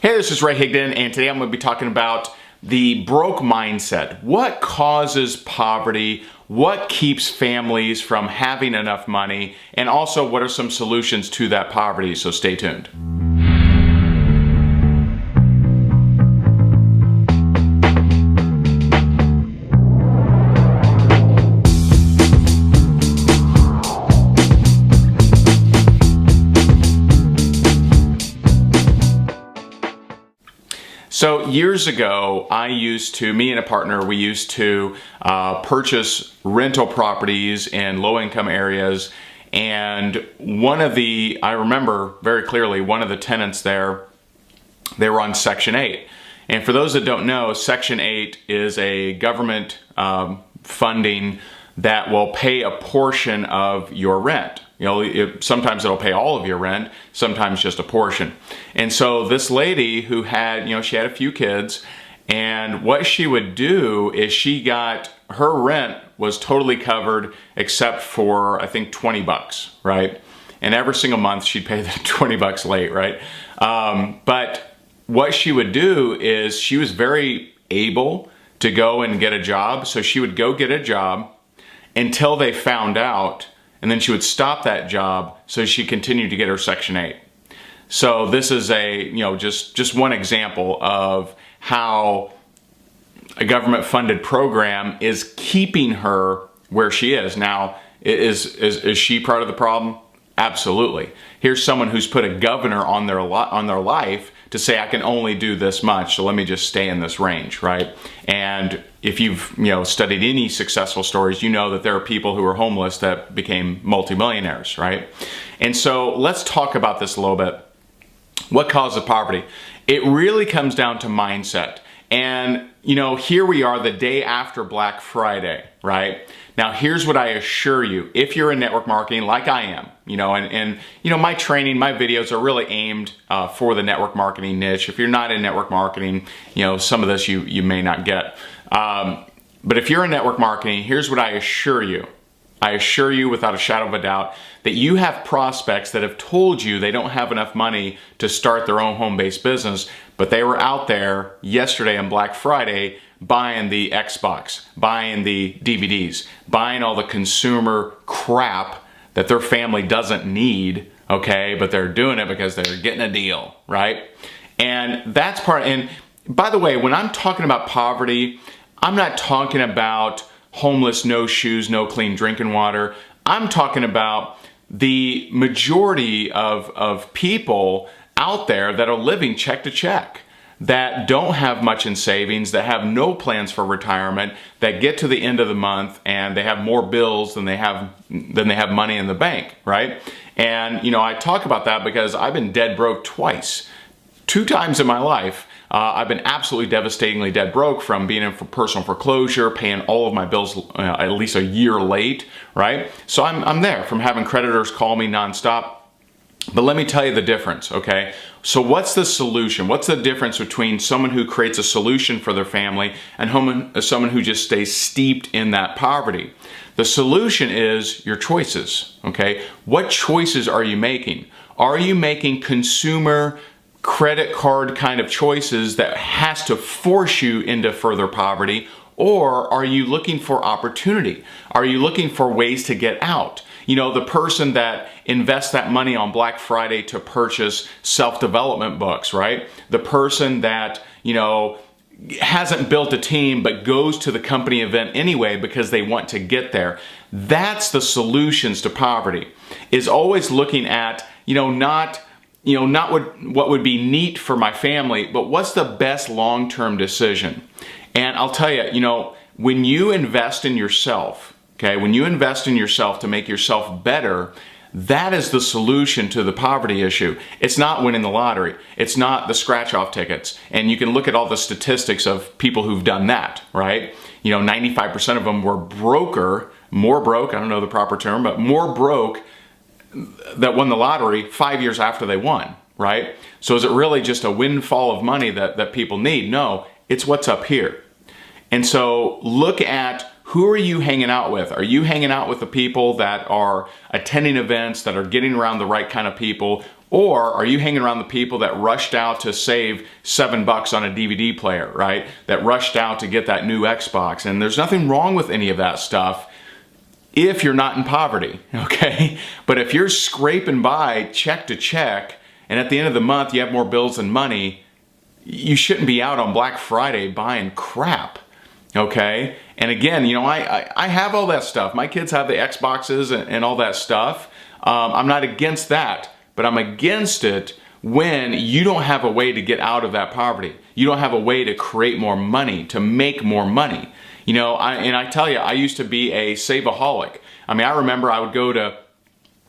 Hey, this is Ray Higdon, and today I'm going to be talking about the broke mindset. What causes poverty? What keeps families from having enough money? And also, what are some solutions to that poverty? So stay tuned. So years ago, me and a partner, we used to purchase rental properties in low-income areas. And I remember very clearly, one of the tenants there, they were on Section 8. And for those that don't know, Section 8 is a government funding that will pay a portion of your rent. You know, sometimes it'll pay all of your rent, sometimes just a portion. And so this lady who had, she had a few kids, and what she would do is her rent was totally covered except for, I think, 20 bucks, right? And every single month she'd pay the 20 bucks late, right? But what she would do is she was very able to go and get a job. So she would go get a job until they found out, and then she would stop that job so she continued to get her Section 8. So this is just one example of how a government funded program is keeping her where she is. Now, is she part of the problem? Absolutely. Here's someone who's put a governor on their life to say, I can only do this much, so let me just stay in this range, right? And if you've studied any successful stories, you know that there are people who are homeless that became multimillionaires, right? And so let's talk about this a little bit. What causes poverty? It really comes down to mindset. And here we are the day after Black Friday, right? Now, here's what I assure you. If you're in network marketing like I am, my training, my videos are really aimed for the network marketing niche. If you're not in network marketing, some of this you may not get. But if you're in network marketing, here's what I assure you. I assure you without a shadow of a doubt that you have prospects that have told you they don't have enough money to start their own home-based business, but they were out there yesterday on Black Friday buying the Xbox, buying the DVDs, buying all the consumer crap that their family doesn't need, okay, but they're doing it because they're getting a deal, right? And that's and by the way, when I'm talking about poverty, I'm not talking about homeless, no shoes, no clean drinking water. I'm talking about the majority of people out there that are living check to check, that don't have much in savings, that have no plans for retirement, that get to the end of the month and they have more bills than they have money in the bank, right? And I talk about that because I've been dead broke twice. 2 times in my life, I've been absolutely devastatingly dead broke from being in for personal foreclosure, paying all of my bills at least a year late, right? So I'm there from having creditors call me nonstop. But let me tell you the difference, okay? So what's the solution? What's the difference between someone who creates a solution for their family and someone who just stays steeped in that poverty? The solution is your choices, okay? What choices are you making? Are you making consumer credit card kind of choices that has to force you into further poverty? Or are you looking for opportunity? Are you looking for ways to get out? The person that invests that money on Black Friday to purchase self-development books, right? The person that, hasn't built a team but goes to the company event anyway because they want to get there. That's the solutions to poverty, is always looking at, not what would be neat for my family, but what's the best long-term decision? And I'll tell you, when you invest in yourself, okay, when you invest in yourself to make yourself better, that is the solution to the poverty issue. It's not winning the lottery. It's not the scratch-off tickets. And you can look at all the statistics of people who've done that, right? 95% of them were more broke, I don't know the proper term, but more broke that won the lottery 5 years after they won, right? So is it really just a windfall of money that people need? No, it's what's up here. And so look at, who are you hanging out with? Are you hanging out with the people that are attending events, that are getting around the right kind of people? Or are you hanging around the people that rushed out to save $7 on a DVD player, right? That rushed out to get that new Xbox. And there's nothing wrong with any of that stuff if you're not in poverty, okay? But if you're scraping by check to check, and at the end of the month you have more bills than money, you shouldn't be out on Black Friday buying crap, okay? And again, you know, I have all that stuff. My kids have the Xboxes and all that stuff. I'm not against that, but I'm against it when you don't have a way to get out of that poverty. You don't have a way to create more money, to make more money. You know, I tell you, I used to be a save-aholic. I mean, I remember I would go to,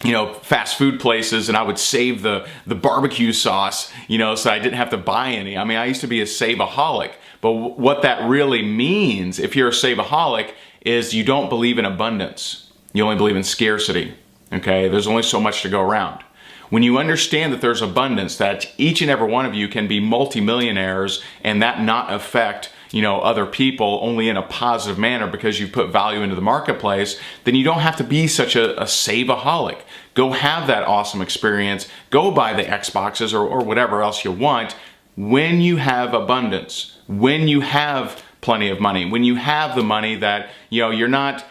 you know, fast food places and I would save the barbecue sauce, you know, so I didn't have to buy any. I mean, I used to be a save-aholic. But what that really means, if you're a save-aholic, is you don't believe in abundance. You only believe in scarcity, okay? There's only so much to go around. When you understand that there's abundance, that each and every one of you can be multimillionaires and that not affect, you know, other people only in a positive manner because you put value into the marketplace, then you don't have to be such a save-aholic. Go have that awesome experience. Go buy the Xboxes or whatever else you want when you have abundance, when you have plenty of money, when you have the money that, you know, you're not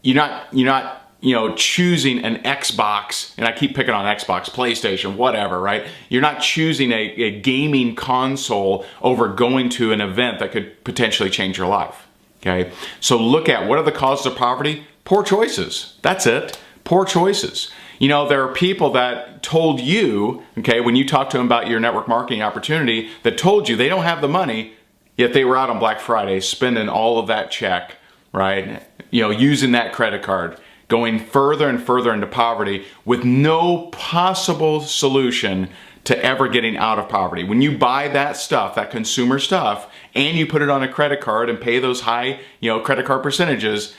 you know, choosing an Xbox, and I keep picking on Xbox, PlayStation, whatever, right? You're not choosing a gaming console over going to an event that could potentially change your life, okay? So look at what are the causes of poverty? Poor choices. That's it. Poor choices. You know, there are people that told you, okay, when you talk to them about your network marketing opportunity, that told you they don't have the money, yet they were out on Black Friday spending all of that check, right? You know, using that credit card, going further and further into poverty with no possible solution to ever getting out of poverty. When you buy that stuff, that consumer stuff, and you put it on a credit card and pay those high, you know, credit card percentages,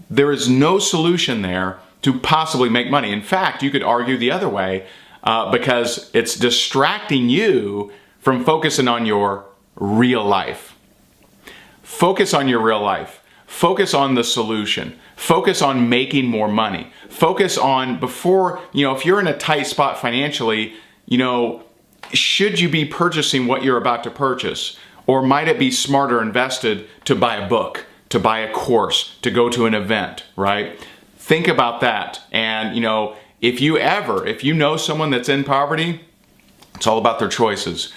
there is no solution there to possibly make money. In fact, you could argue the other way because it's distracting you from focusing on your real life. Focus on your real life. Focus on the solution. Focus on making more money. Focus on before, you know, if you're in a tight spot financially, you know, should you be purchasing what you're about to purchase? Or might it be smarter invested to buy a book, to buy a course, to go to an event, right? Think about that. And, you know, if you know someone that's in poverty, it's all about their choices.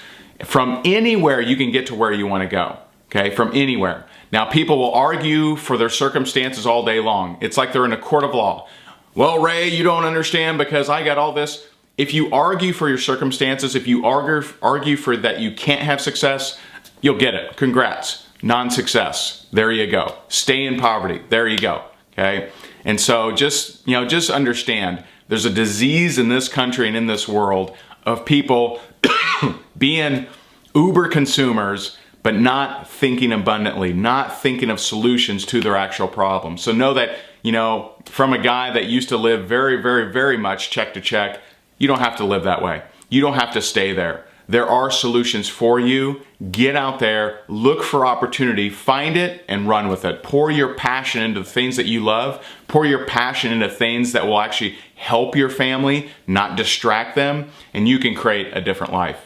From anywhere you can get to where you want to go, okay? From anywhere. Now, people will argue for their circumstances all day long. It's like they're in a court of law. Well, Ray, you don't understand because I got all this. If you argue for your circumstances, if you argue for that you can't have success, you'll get it. Congrats. Non-success. There you go. Stay in poverty. There you go. Okay? And so just understand there's a disease in this country and in this world of people being uber consumers but not thinking abundantly, not thinking of solutions to their actual problems. So know that, you know, from a guy that used to live very, very, very much check to check, you don't have to live that way. You don't have to stay there. There are solutions for you. Get out there, look for opportunity, find it, and run with it. Pour your passion into the things that you love. Pour your passion into things that will actually help your family, not distract them, and you can create a different life.